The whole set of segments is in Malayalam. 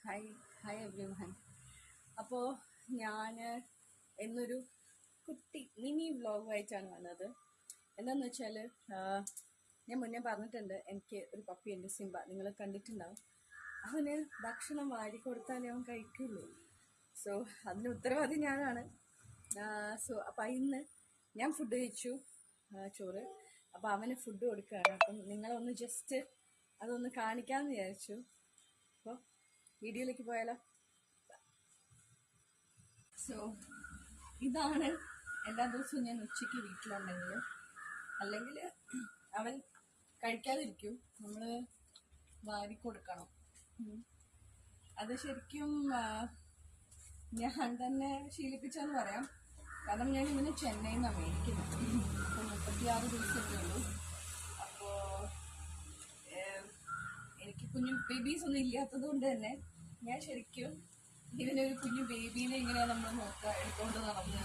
Hi hi every one. അപ്പോൾ ഞാൻ എന്നൊരു കുട്ടി മിനി വ്ലോഗുമായിട്ടാണ് വന്നത്. എന്താണെന്ന് വെച്ചാൽ ഞാൻ മുന്നേ പറഞ്ഞിട്ടുണ്ട്, എനിക്ക് ഒരു പപ്പിയുണ്ട് സിംബ, നിങ്ങൾ കണ്ടിട്ടുണ്ടാവും. അവന് ഭക്ഷണം വാരിക്കൊടുത്താലേ അവൻ കഴിക്കുള്ളൂ. സോ അതിന് ഉത്തരവാദി ഞാനാണ്. അപ്പം ഇന്ന് ഞാൻ ഫുഡ് കഴിച്ചു, ചോറ്. അപ്പോൾ അവന് ഫുഡ് കൊടുക്കുകയാണ്. അപ്പം നിങ്ങളൊന്ന് ജസ്റ്റ് അതൊന്ന് കാണിക്കാമെന്ന് വിചാരിച്ചു. അപ്പോൾ വീഡിയോയിലേക്ക് പോയാലോ. സോ ഇതാണ് എല്ലാ ദിവസവും ഞാൻ ഉച്ചയ്ക്ക് വീട്ടിലുണ്ടെങ്കിൽ, അല്ലെങ്കിൽ അവൻ കഴിക്കാതിരിക്കും, നമ്മൾ വാരി കൊടുക്കണം. അത് ശരിക്കും ഞാൻ തന്നെ ശീലിപ്പിച്ചെന്ന് പറയാം. കാരണം ഞാൻ ഇങ്ങനെ ചെന്നൈയിൽ നിന്നാണ് മേടിക്കുന്നത്. അപ്പോൾ 36 ദിവസമൊക്കെ ഉള്ളൂ. അപ്പോൾ എനിക്ക് കുഞ്ഞു ബേബീസ് ഒന്നും ഇല്ലാത്തത് കൊണ്ട് തന്നെ ഞാൻ ശരിക്കും ഇതിനൊരു കുഞ്ഞു ബേബീനെ ഇങ്ങനെ നമ്മൾ നോക്കുക, എടുത്തുകൊണ്ട് നടന്ന്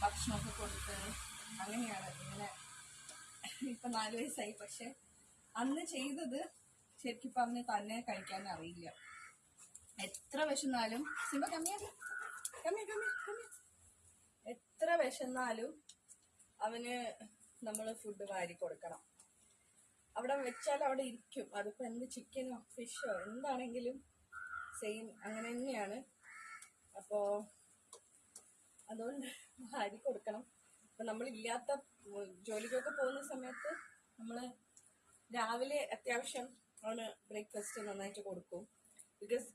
ഭക്ഷണമൊക്കെ കൊടുത്ത് അങ്ങനെയാണ്. ഇങ്ങനെ ഇപ്പം 4 വയസ്സായി. പക്ഷെ അന്ന് ചെയ്തത് ശരിക്കും ഇപ്പം അവന് തന്നെ കഴിക്കാൻ അറിയില്ല. എത്ര വിശന്നാലും സിംബ കമ്മിയാ എത്ര വിശന്നാലും അവന് നമ്മൾ ഫുഡ് വാരി കൊടുക്കണം. അവിടെ വെച്ചാൽ അവിടെ ഇരിക്കും. അതിപ്പോൾ എന്ത് ചിക്കനോ ഫിഷോ എന്താണെങ്കിലും സെയിം അങ്ങനെ തന്നെയാണ്. അപ്പോൾ അതുകൊണ്ട് വാരി കൊടുക്കണം. അപ്പം നമ്മളില്ലാത്ത ജോലിക്കൊക്കെ പോകുന്ന സമയത്ത് നമ്മൾ രാവിലെ അത്യാവശ്യം അവന് ബ്രേക്ക്ഫാസ്റ്റ് നന്നായിട്ട് കൊടുക്കും.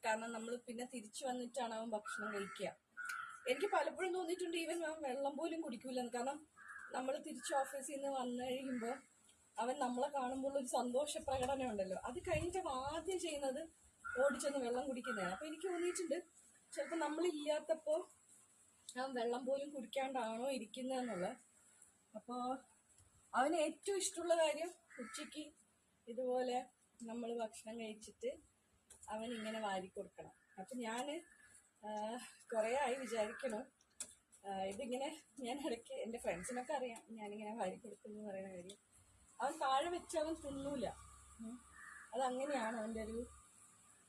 കാരണം നമ്മൾ പിന്നെ തിരിച്ചു വന്നിട്ടാണ് അവൻ ഭക്ഷണം കഴിക്കുക. എനിക്ക് പലപ്പോഴും തോന്നിയിട്ടുണ്ട് ഈവൻ അവൻ വെള്ളം പോലും കുടിക്കൂലെന്ന്. കാരണം നമ്മൾ തിരിച്ച് ഓഫീസിൽ നിന്ന് വന്നു കഴിയുമ്പോൾ അവൻ നമ്മളെ കാണുമ്പോൾ ഒരു സന്തോഷ പ്രകടനം ഉണ്ടല്ലോ, അത് കഴിഞ്ഞിട്ട് ആദ്യം ചെയ്യുന്നത് ഓടിച്ചെന്ന് വെള്ളം കുടിക്കുന്നതാണ്. അപ്പോൾ എനിക്ക് തോന്നിയിട്ടുണ്ട് ചിലപ്പോൾ നമ്മളില്ലാത്തപ്പോൾ അവൻ വെള്ളം പോലും കുടിക്കാണ്ടാണോ ഇരിക്കുന്നതെന്നുള്ളത്. അപ്പോൾ അവന് ഏറ്റവും ഇഷ്ടമുള്ള കാര്യം ഉച്ചയ്ക്ക് ഇതുപോലെ നമ്മൾ ഭക്ഷണം കഴിച്ചിട്ട് അവൻ ഇങ്ങനെ വാരി കൊടുക്കണം. അപ്പം ഞാൻ കുറേ ആയി വിചാരിക്കണം ഇതിങ്ങനെ. ഞാൻ ഇടയ്ക്ക് എൻ്റെ ഫ്രണ്ട്സിനൊക്കെ അറിയാം ഞാനിങ്ങനെ വാരി കൊടുക്കുന്നു പറയുന്ന കാര്യം. അവൻ താഴെ വെച്ച് അവൻ തിന്നൂല. അതങ്ങനെയാണ് അവൻ്റെ ഒരു,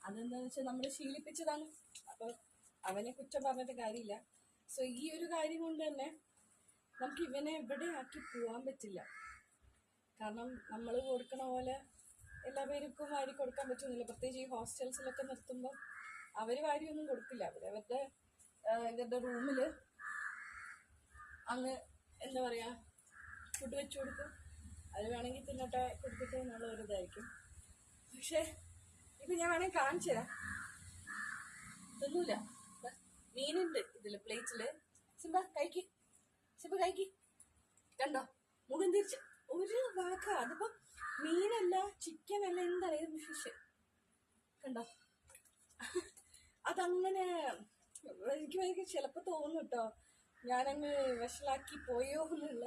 അതെന്താണെന്ന് വെച്ചാൽ നമ്മൾ ശീലിപ്പിച്ചതാണ്. അപ്പോൾ അവനെ കുറ്റം പറഞ്ഞിട്ട് കാര്യമില്ല. സോ ഈ ഒരു കാര്യം കൊണ്ട് തന്നെ നമുക്ക് ഇവനെ എവിടെ ആക്കി പോകാൻ പറ്റില്ല. കാരണം നമ്മൾ കൊടുക്കണ പോലെ എല്ലാ പേർക്കും വാരി കൊടുക്കാൻ പറ്റുന്നില്ല. പ്രത്യേകിച്ച് ഈ ഹോസ്റ്റൽസിലൊക്കെ നിർത്തുമ്പോൾ അവർ വാരിയൊന്നും കൊടുക്കില്ല. ഇവരുടെ റൂമിൽ അങ്ങ് എന്താ പറയുക ഫുഡ് വെച്ച് കൊടുക്കും. അത് വേണമെങ്കിൽ തിന്നട്ടെ കൊടുത്തിട്ട് എന്നുള്ള ഒരു ഇതായിരിക്കും. പക്ഷേ ഇപ്പം ഞാൻ വേണമെങ്കിൽ കാണിച്ചു തരാം. തിന്നൂല. മീനുണ്ട് ഇതിൽ പ്ലേറ്റിൽ. സിംബ കഴിക്ക്, സിംബ കഴിക്ക്. കണ്ടോ മുഖം തിരിച്ച് ഒരു വാക്ക. അതിപ്പം മീനല്ല, ചിക്കൻ അല്ല, എന്താണ് ഇത് ഫിഷ്. കണ്ടോ അതങ്ങനെ. എനിക്ക് ചിലപ്പോൾ തോന്നും കേട്ടോ ഞാനങ്ങ് വഷളാക്കി പോയോ എന്നുള്ള.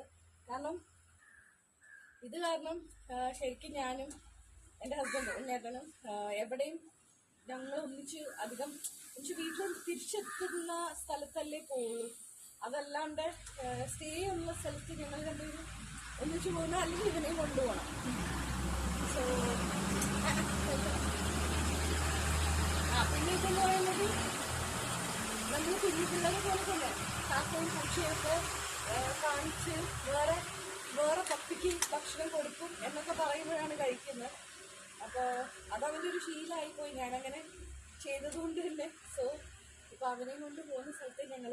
കാരണം ഇത് കാരണം ശരിക്കും ഞാനും എൻ്റെ ഹസ്ബൻഡും ഉണ്ണേട്ടനും എവിടെയും ഞങ്ങൾ ഒന്നിച്ച് അധികം വീട്ടിൽ തിരിച്ചെത്തുന്ന സ്ഥലത്തല്ലേ പോവുള്ളൂ. അതല്ലാണ്ട് സ്റ്റേ ഉള്ള സ്ഥലത്ത് ഞങ്ങൾ രണ്ടുപേരും ഒന്നിച്ച് പോകുന്ന, അല്ലെങ്കിൽ ഇവനെയും കൊണ്ടുപോകണം. സോ പിന്നെ ഇതെന്ന് പറയുന്നത് നമ്മൾ കുഞ്ഞു പിള്ളേരെ പോലെ തന്നെ കാക്കയും പൂച്ചയൊക്കെ കാണിച്ച് വേറെ പപ്പിക്ക് ഭക്ഷണം കൊടുക്കും എന്നൊക്കെ പറയുമ്പോഴാണ് കഴിക്കുന്നത്. അപ്പോൾ അതവൻ്റെ ഒരു ശീലമായിപ്പോയി. ഞാനങ്ങനെ ചെയ്തതുകൊണ്ട് തന്നെ. സോ ഇപ്പോൾ അവനെയും കൊണ്ട് പോകുന്ന സ്ഥലത്ത് ഞങ്ങൾ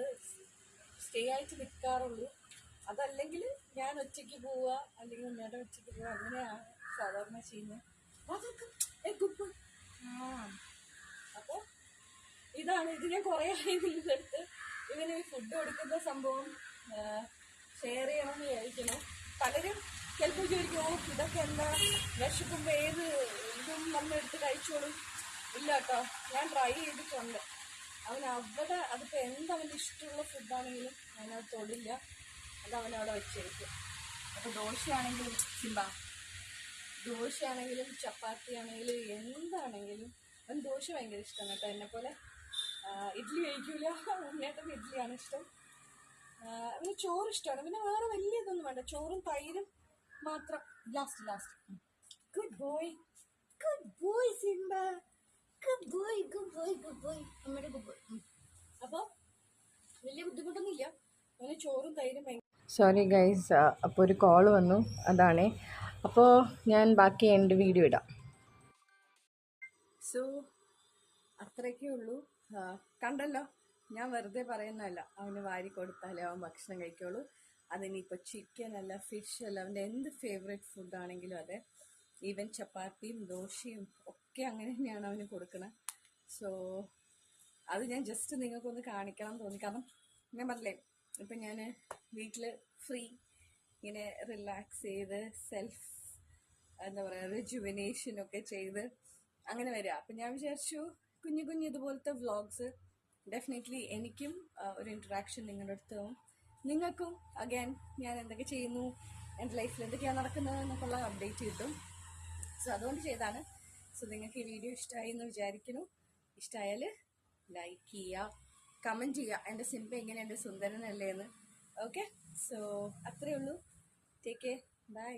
സ്റ്റേ ആയിട്ട് നിൽക്കാറുള്ളൂ. അതല്ലെങ്കിൽ ഞാൻ ഒറ്റയ്ക്ക് പോവുക, അല്ലെങ്കിൽ ഉമ്മയുടെ ഒറ്റയ്ക്ക് പോവുക, അങ്ങനെയാണ് സാധാരണ ചെയ്യുന്നത്. അതൊക്കെ അപ്പോൾ ഇതാണ്. ഇത് ഞാൻ കുറേ ആയിട്ട് ഇവന് ഫുഡ് കൊടുക്കുന്ന സംഭവം ഷെയർ ചെയ്യണമെന്ന് വിചാരിക്കണം. പലരും ചിലപ്പോൾ ചോദിക്കും ഇതൊക്കെ എന്താ വിശക്കുമ്പോൾ ഏത് ഇതും നമ്മളെടുത്ത് കഴിച്ചോളും. ഇല്ല കേട്ടോ, ഞാൻ ട്രൈ ചെയ്തിട്ടുണ്ട്. അവിടെ അതിപ്പോൾ എന്തവൻ്റെ ഇഷ്ടമുള്ള ഫുഡാണെങ്കിലും ഞാനത് തൊടില്ല. അത് അവനവിടെ വെച്ചെടുക്കും. അപ്പോൾ ദോശയാണെങ്കിലും ദോശയാണെങ്കിലും ചപ്പാത്തി ആണെങ്കിലും എന്താണെങ്കിലും അവൻ ദോശ ഭയങ്കര ഇഷ്ടമാണ് കേട്ടോ. എന്നെപ്പോലെ ഇഡ്ഡലി കഴിക്കൂല. ഉണ്ണേട്ടന് ഇഡ്ഡലിയാണ് ഇഷ്ടം. അവന് ചോറ് ഇഷ്ടമാണ്. പിന്നെ വേറെ വലിയ ഇതൊന്നും വേണ്ട, ചോറും തൈരും മാത്രം. Last good boy Simba, good നമ്മുടെ ഗുഡ് ബോയ്. അപ്പോൾ വലിയ ബുദ്ധിമുട്ടൊന്നുമില്ല. അങ്ങനെ ചോറും തൈരും. സോറി ഗൈസ്, അപ്പോൾ ഒരു കോൾ വന്നു, അതാണേ. അപ്പോൾ ഞാൻ ബാക്കി എൻ്റെ വീഡിയോ ഇടാം. സോ അത്രയൊക്കെ ഉള്ളൂ. കണ്ടല്ലോ, ഞാൻ വെറുതെ പറയുന്നതല്ല. അവന് വാരി കൊടുത്താലേ അവൻ ഭക്ഷണം കഴിക്കുള്ളൂ. അതിനിപ്പോൾ ചിക്കൻ അല്ല, ഫിഷ് അല്ല, അവൻ്റെ എന്ത് ഫേവറേറ്റ് ഫുഡാണെങ്കിലും അതെ. ഈവൻ ചപ്പാത്തിയും ദോശയും ഒക്കെ അങ്ങനെ തന്നെയാണ് അവന് കൊടുക്കുന്നത്. സോ അത് ഞാൻ ജസ്റ്റ് നിങ്ങൾക്കൊന്ന് കാണിക്കണം തോന്നി. കാരണം ഞാൻ പറഞ്ഞില്ലേ, ഇപ്പം ഞാൻ വീട്ടിൽ ഫ്രീ ഇങ്ങനെ റിലാക്സ് ചെയ്ത് സെൽഫ് എന്താ പറയുക റിജുവിനേഷനൊക്കെ ചെയ്ത് അങ്ങനെ വരിക. അപ്പം ഞാൻ വിചാരിച്ചു കുഞ്ഞു കുഞ്ഞു ഇതുപോലത്തെ വ്ളോഗ്സ് ഡെഫിനറ്റ്ലി എനിക്കും ഒരു ഇൻട്രാക്ഷൻ നിങ്ങളുടെ അടുത്തും നിങ്ങൾക്കും അഗൈൻ ഞാൻ എന്തൊക്കെ ചെയ്യുന്നു, എൻ്റെ ലൈഫിൽ എന്തൊക്കെയാണ് നടക്കുന്നത് എന്നൊക്കെയുള്ള അപ്ഡേറ്റ് കിട്ടും. സോ അതുകൊണ്ട് ചെയ്താണ്. സോ നിങ്ങൾക്ക് ഈ വീഡിയോ ഇഷ്ടമായി എന്ന് വിചാരിക്കുന്നു. ഇഷ്ടമായാൽ ലൈക്ക് ചെയ്യുക, കമൻറ്റ് ചെയ്യുക എൻ്റെ സിംപ എങ്ങനെയുണ്ട്, സുന്ദരനല്ലേ എന്ന്. ഓക്കെ, സോ അത്രയേ ഉള്ളൂ. Take care, by.